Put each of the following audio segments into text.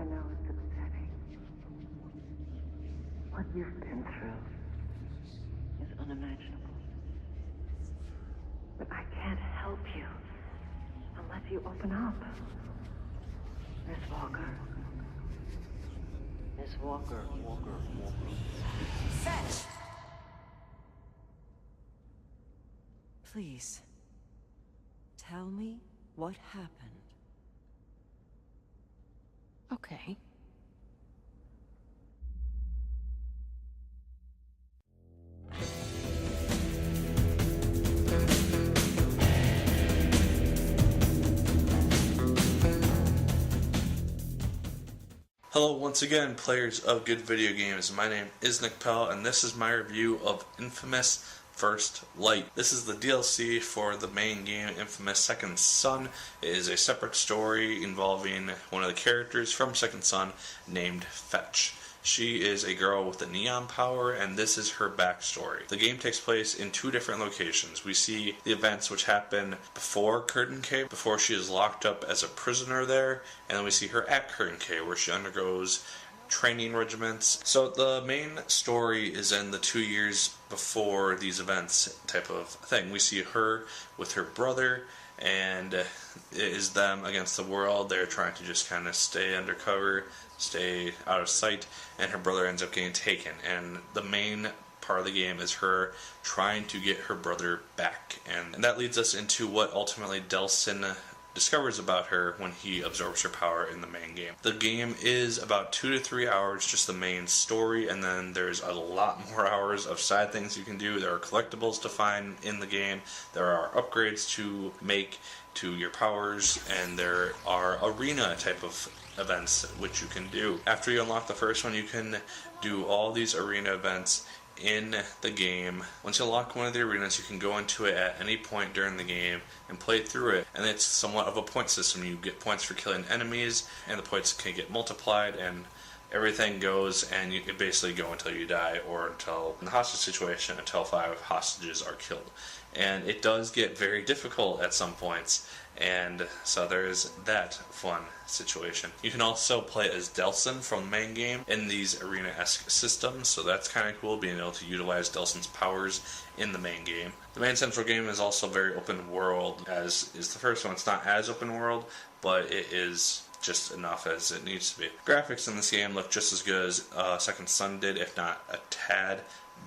I know it's upsetting. What you've been through is unimaginable. But I can't help you unless you open up. Miss Walker. Miss Walker. Fetch! Please, tell me what happened. Okay. Hello once again, players of good video games. My name is Nick Pell, and this is my review of Infamous First Light. This is the DLC for the main game, Infamous Second Son. It is a separate story involving one of the characters from Second Son named Fetch. She is a girl with a neon power, and this is her backstory. The game takes place in two different locations. We see the events which happen before Curtain Cave, before she is locked up as a prisoner there, and then we see her at Curtain Cave, where she undergoes training regiments. So the main story is in the 2 years before these events type of thing. We see her with her brother, and it is them against the world. They're trying to just kind of stay undercover, stay out of sight, and her brother ends up getting taken. And the main part of the game is her trying to get her brother back. And that leads us into what ultimately Delsin discovers about her when he absorbs her power in the main game. The game is about 2 to 3 hours, just the main story, and then there's a lot more hours of side things you can do. There are collectibles to find in the game, there are upgrades to make to your powers, and there are arena type of events which you can do. After you unlock the first one, you can do all these arena events in the game. Once you unlock one of the arenas, you can go into it at any point during the game and play through it, and it's somewhat of a point system. You get points for killing enemies, and the points can get multiplied, and everything goes, and you can basically go until you die, or until, in the hostage situation, until 5 hostages are killed. And it does get very difficult at some points, and so there's that fun situation. You can also play as Delsin from the main game in these arena-esque systems, so that's kind of cool, being able to utilize Delsin's powers in the main game. The main central game is also very open world, as is the first one. It's not as open world, but it is just enough as it needs to be. Graphics in this game look just as good as Second Son did, if not a tad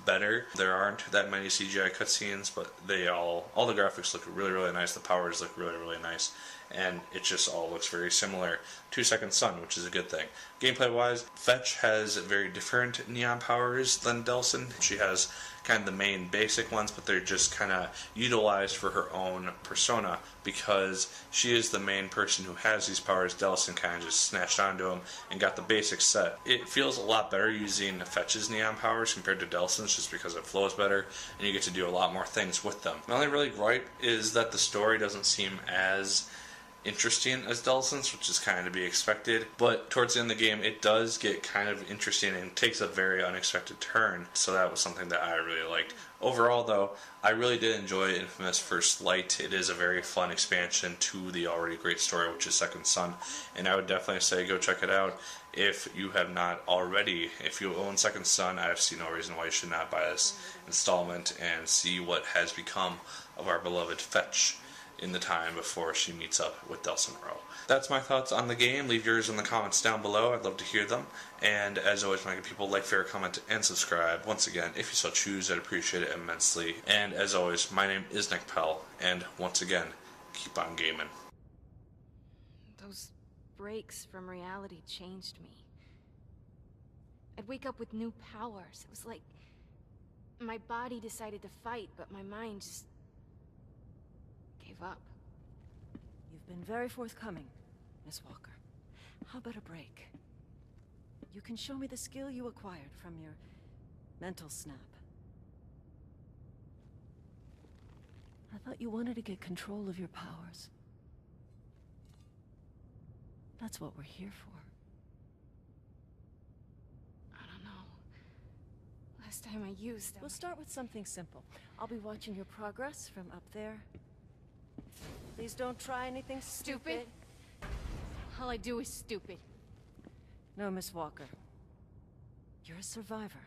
better. There aren't that many CGI cutscenes, but all the graphics look really, really nice. The powers look really, really nice, and it just all looks very similar to Second Son, which is a good thing. Gameplay wise, Fetch has very different neon powers than Delsin. She has kind of the main basic ones, but they're just kind of utilized for her own persona, because she is the main person who has these powers. Delsin kind of just snatched onto them and got the basic set. It feels a lot better using Fetch's neon powers compared to Delsin's, just because it flows better and you get to do a lot more things with them. My only really gripe is that the story doesn't seem as interesting as Delsin's, which is kind of to be expected, but towards the end of the game it does get kind of interesting and takes a very unexpected turn, so that was something that I really liked. Overall though, I really did enjoy Infamous First Light. It is a very fun expansion to the already great story, which is Second Son, and I would definitely say go check it out if you have not already. If you own Second Son, I see no reason why you should not buy this installment and see what has become of our beloved Fetch in the time before she meets up with Delsin Rowe. That's my thoughts on the game. Leave yours in the comments down below. I'd love to hear them. And as always, my good people, like, favorite, comment, and subscribe. Once again, if you so choose, I'd appreciate it immensely. And as always, my name is Nick Pell, and once again, keep on gaming. Those breaks from reality changed me. I'd wake up with new powers. It was like my body decided to fight, but my mind just gave up. You've been very forthcoming, Miss Walker. How about a break? You can show me the skill you acquired from your mental snap. I thought you wanted to get control of your powers. That's what we're here for. I don't know. Last time I used them. We'll start with something simple. I'll be watching your progress from up there. Please don't try anything stupid. All I do is stupid. No, Miss Walker. You're a survivor.